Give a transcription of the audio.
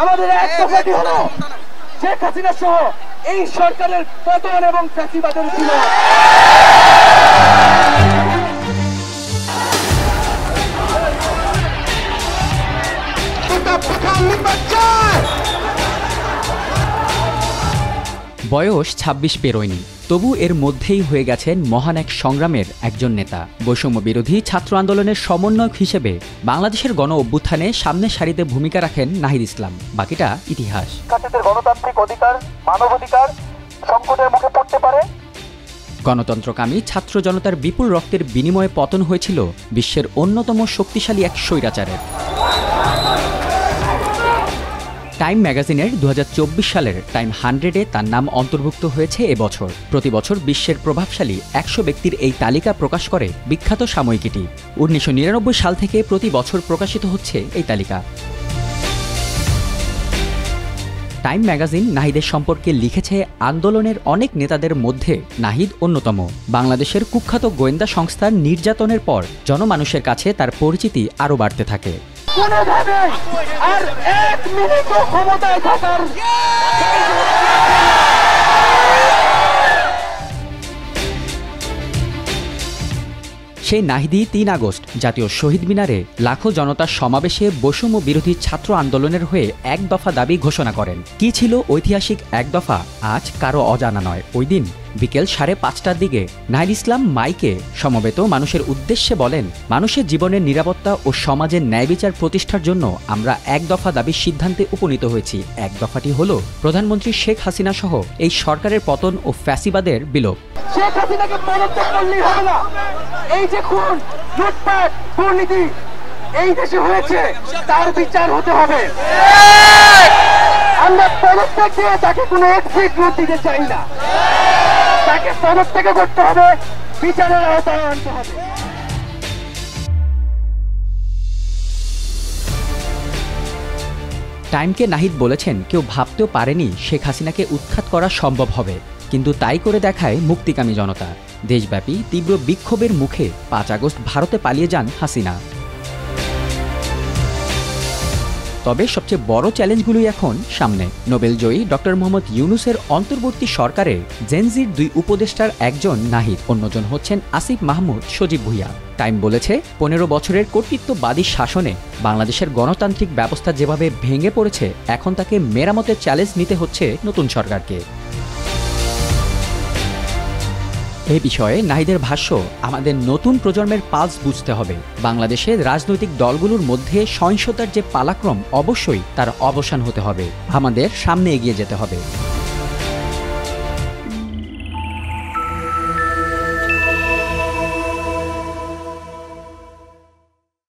আমাদের এক দফাটি হলো শেখ হাসিনা সহ এই সরকারের পতন এবং ফ্যাসিবাদের ছিল। বয়স ২৬ পেরোয়নি, তবু এর মধ্যেই হয়ে গেছেন মহান এক সংগ্রামের একজন নেতা। বৈষম্য বিরোধী ছাত্র আন্দোলনের সমন্বয়ক হিসেবে বাংলাদেশের গণ অভ্যুত্থানে সামনের সারিতে ভূমিকা রাখেন নাহিদ ইসলাম। বাকিটা ইতিহাস। গণতান্ত্রিক অধিকার, মানবাধিকার সংকটের মুখে পড়তে পারে। গণতন্ত্রকামী ছাত্র জনতার বিপুল রক্তের বিনিময়ে পতন হয়েছিল বিশ্বের অন্যতম শক্তিশালী এক স্বৈরাচারের। টাইম ম্যাগাজিনের ২০২৪ সালের টাইম 100-এ তার নাম অন্তর্ভুক্ত হয়েছে এবছর। প্রতি বছর বিশ্বের প্রভাবশালী ১০০ ব্যক্তির এই তালিকা প্রকাশ করে বিখ্যাত সাময়িকীটি। ১৯৯৯ সাল থেকে প্রতি বছর প্রকাশিত হচ্ছে এই তালিকা। টাইম ম্যাগাজিন নাহিদের সম্পর্কে লিখেছে আন্দোলনের অনেক নেতাদের মধ্যে নাহিদ অন্যতম। বাংলাদেশের কুখ্যাত গোয়েন্দা সংস্থার নির্যাতনের পর জনমানুষের কাছে তার পরিচিতি আরও বাড়তে থাকে। আর এক মিনিট ক্ষমতায় থাকার সেই নাহিদই ৩ আগস্ট জাতীয় শহীদ মিনারে লাখো জনতার সমাবেশে বৈষম্য বিরোধী ছাত্র আন্দোলনের হয়ে এক দফা দাবি ঘোষণা করেন। কি ছিল ঐতিহাসিক এক দফা আজ কারো অজানা নয়। ওই দিন বিকেল ৫:৩০টার দিকে নাহিদ ইসলাম মাইকে সমবেত মানুষের উদ্দেশ্যে বলেন, মানুষের জীবনের নিরাপত্তা ও সমাজের ন্যায় বিচার প্রতিষ্ঠার জন্য আমরা এক দফা দাবির সিদ্ধান্তে উপনীত হয়েছি। এক দফাটি হল প্রধানমন্ত্রী শেখ হাসিনা সহ এই সরকারের পতন ও ফ্যাসিবাদের বিলোপ। শেখ হাসিনাকে পদত্যাগ করলেই হবে না। এই যে খুন, লুটপাট, দুর্নীতি এই দেশে হয়েছে তার বিচার হতে হবে। আমরা পদত্যাগ দিয়ে তাকে কোনো এক্সিট রুট দিতে চাই না। তাকে পদত্যাগ করতে হবে, বিচারের আওতায় আনতে হবে। টাইমকে নাহিদ বলেছেন, কেউ ভাবতেও পারেনি শেখ হাসিনাকে উৎখাত করা সম্ভব হবে, কিন্তু তাই করে দেখায় মুক্তিকামী জনতা। দেশব্যাপী তীব্র বিক্ষোভের মুখে ৫ আগস্ট ভারতে পালিয়ে যান হাসিনা। তবে সবচেয়ে বড় চ্যালেঞ্জগুলোই এখন সামনে। নোবেলজয়ী ডক্টর মোহাম্মদ ইউনূসের অন্তর্বর্তী সরকারে জেনজির ২ উপদেষ্টার একজন নাহিদ, অন্যজন হচ্ছেন আসিফ মাহমুদ সজীব ভুইয়া। টাইম বলেছে, ১৫ বছরের কর্তৃত্ববাদী শাসনে বাংলাদেশের গণতান্ত্রিক ব্যবস্থা যেভাবে ভেঙে পড়েছে, এখন তাকে মেরামতের চ্যালেঞ্জ নিতে হচ্ছে নতুন সরকারকে। এই বিষয়ে নাহিদের ভাষ্য, আমাদের নতুন প্রজন্মের পালস বুঝতে হবে। বাংলাদেশের রাজনৈতিক দলগুলোর মধ্যে সহিংসতার যে পালাক্রম, অবশ্যই তার অবসান হতে হবে। আমাদের সামনে এগিয়ে যেতে হবে।